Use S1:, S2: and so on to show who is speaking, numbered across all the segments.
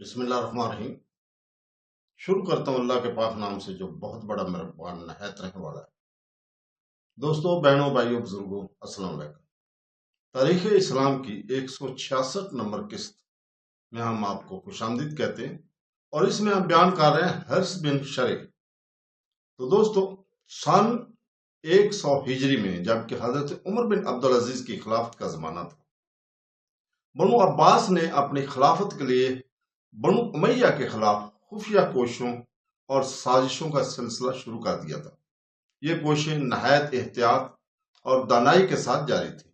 S1: بسم اللہ الرحمن الرحیم۔ شروع کرتا ہوں اللہ کے پاک نام سے جو بہت بڑا مہربان نہایت رحم والا ہے۔ دوستوں، بہنوں، بھائیوں، بزرگوں، السلام علیکم۔ تاریخ اسلام کی 166 نمبر قسط میں ہم آپ کو خوش آمدید کہتے ہیں، اور اس میں ہم بیان کر رہے ہیں حرث بن شریح۔ تو دوستوں، سن 100 ہجری میں جبکہ حضرت عمر بن عبدالعزیز کی خلافت کا زمانہ تھا، بنو عباس نے اپنی خلافت کے لیے بنو امیہ کے خلاف خفیہ کوششوں اور سازشوں کا سلسلہ شروع کر دیا تھا۔ یہ کوششیں نہایت احتیاط اور دانائی کے ساتھ جاری تھی۔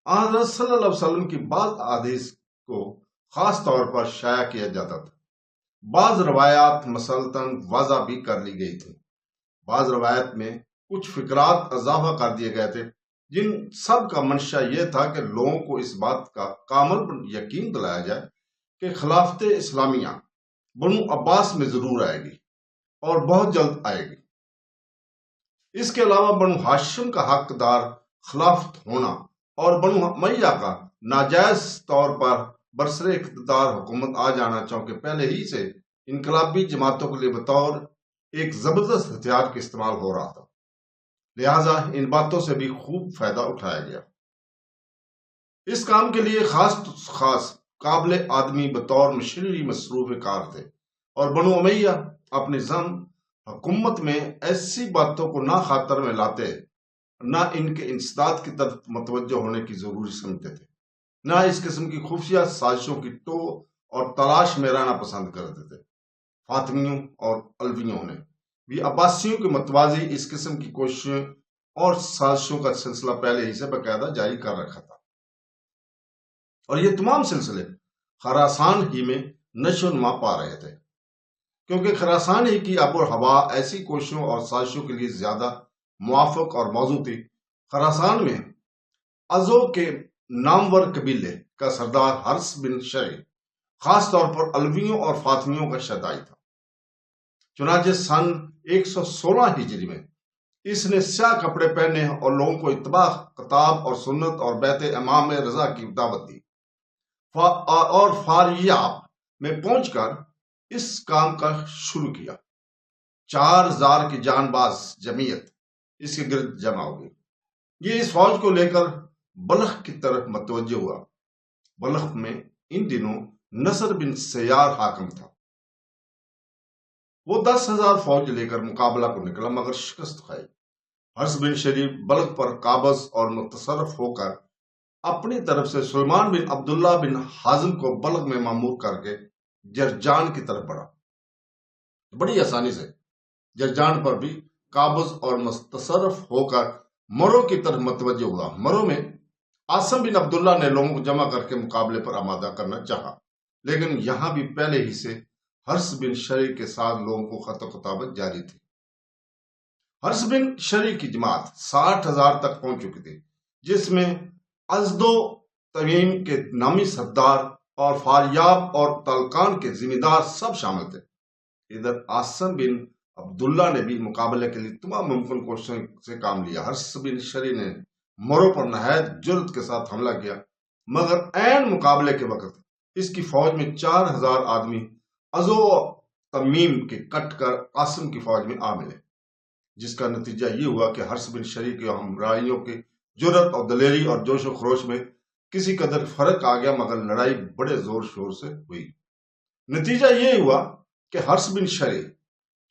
S1: حضرت صلی اللہ علیہ وسلم کی بعض احادیث کو خاص طور پر شائع کیا جاتا تھا۔ بعض روایات مسلطن وضع بھی کر لی گئی تھی۔ بعض روایت میں کچھ فقرات اضافہ کر دیے گئے تھے، جن سب کا منشا یہ تھا کہ لوگوں کو اس بات کا کامل یقین دلایا جائے کہ خلافت اسلامیہ بنو عباس میں ضرور آئے گی اور بہت جلد آئے گی۔ اس کے علاوہ بنو ہاشم کا حقدار خلافت ہونا اور بنو امیہ کا ناجائز طور پر برسر اقتدار حکومت آ جانا چونکہ پہلے ہی سے انقلابی جماعتوں کے لیے بطور ایک زبردست ہتھیار کا استعمال ہو رہا تھا، لہذا ان باتوں سے بھی خوب فائدہ اٹھایا گیا۔ اس کام کے لیے خاص قابل آدمی بطور مشرری مصروف کار تھے، اور بنو امیہ اپنی حکومت میں ایسی باتوں کو نہ خاطر میں لاتے، نہ ان کے انسداد کی طرف متوجہ ہونے کی ضروری سمجھتے تھے، نہ اس قسم کی خفیہ سازشوں کی ٹو اور تلاش میں رہنا پسند کرتے تھے۔ فاطمیوں اور علویوں نے بھی عباسیوں کے متوازی اس قسم کی کوششیں اور سازشوں کا سلسلہ پہلے ہی سے باقاعدہ جاری کر رکھا تھا، اور یہ تمام سلسلے خراسان ہی میں نشو و نما پا رہے تھے، کیونکہ خراسان ہی کی آب و ہوا ایسی کوششوں اور سازشوں کے لیے زیادہ موافق اور موزوں تھی۔ خراسان میں ازو کے نامور قبیلے کا سردار حرث بن شریح خاص طور پر علویوں اور فاطمیوں کا شہدائی تھا۔ چنانچہ سن 116 ہجری میں اس نے سیاہ کپڑے پہنے اور لوگوں کو اتباع کتاب اور سنت اور بیت امام رضا کی دعوت دی، اور فاریاب میں پہنچ کر اس کام کا شروع کیا۔ 4000 کی جان باز جمعیت اس کے گرد جمع ہو گئی۔ یہ اس فوج کو لے کر بلخ کی طرف متوجہ ہوا۔ بلخ میں ان دنوں نصر بن سیار حاکم تھا۔ وہ 10,000 فوج لے کر مقابلہ کو نکلا، مگر شکست کھائی۔ حرث بن شریح بلخ پر قابض اور متصرف ہو کر اپنی طرف سے سلیمان بن عبداللہ بن حازم کو بلخ میں مامور کر کے جرجان کی طرف بڑھا۔ بڑی آسانی سے جرجان پر بھی قابض اور متصرف ہو کر مرو کی طرف متوجہ ہوا۔ مرو میں عاصم بن عبداللہ نے لوگوں کو جمع کر کے مقابلے پر آمادہ کرنا چاہا، لیکن یہاں بھی پہلے ہی سے حرث بن شریح کے ساتھ لوگوں کو خط و خطابت جاری تھی۔ حرث بن شریح کی جماعت 60,000 تک پہنچ چکی تھی، جس میں ازد و تمیم کے نامی سردار اور فاریاب اور تلقان کے ذمہ دار سب شامل تھے۔ ادھر عاصم بن عبداللہ نے بھی مقابلے کے لیے تمام ممکن کوششوں سے کام لیا۔ حرث بن شریح نے مرو پر نہایت جرأت کے ساتھ حملہ کیا، مگر عین مقابلے کے وقت اس کی فوج میں 4000 آدمی ازو و تمیم کے کٹ کر عاصم کی فوج میں آ ملے، جس کا نتیجہ یہ ہوا کہ حرث بن شریح کے ہمراہیوں کے جرأت اور دلیری اور جوش و خروش میں کسی قدر فرق آ گیا، مگر لڑائی بڑے زور شور سے ہوئی۔ نتیجہ یہ ہوا کہ حرث بن شریح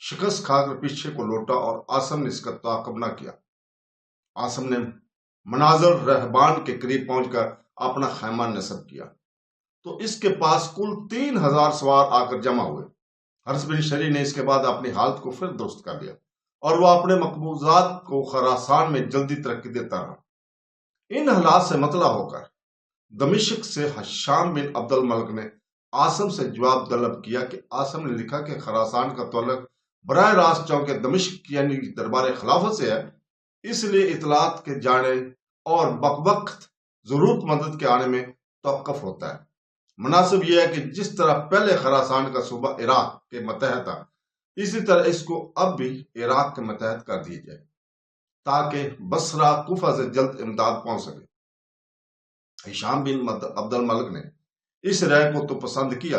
S1: شکست کھا کر پیچھے کو لوٹا اور عاصم نے اس کا تعاقب نہ کیا۔ عاصم نے مناظر رہبان کے قریب پہنچ کر اپنا خیمہ نصب کیا تو اس کے پاس کل 3000 سوار آ کر جمع ہوئے۔ حرث بن شریح نے اس کے بعد اپنی حالت کو پھر درست کر لیا اور وہ اپنے مقبوضات کو خراسان میں جلدی ترقی دیتا رہا۔ ان حالات سے مطلع ہو کر دمشق سے حشام بن عبد الملک نے عاصم سے جواب طلب کیا کہ عاصم نے لکھا کہ خراسان کا تعلق براہ راست چونکہ دمشق یعنی دربار خلافت سے ہے، اس لیے اطلاعات کے جانے اور وقت ضرورت مدد کے آنے میں توقف ہوتا ہے۔ مناسب یہ ہے کہ جس طرح پہلے خراسان کا صوبہ عراق کے متحد تھا، اسی طرح اس کو اب بھی عراق کے متحد کر دیا جائے تاکہ بصرہ کوفہ سے جلد امداد پہنچ سکے۔ حشام بن عبد الملک نے اس رائے کو تو پسند کیا،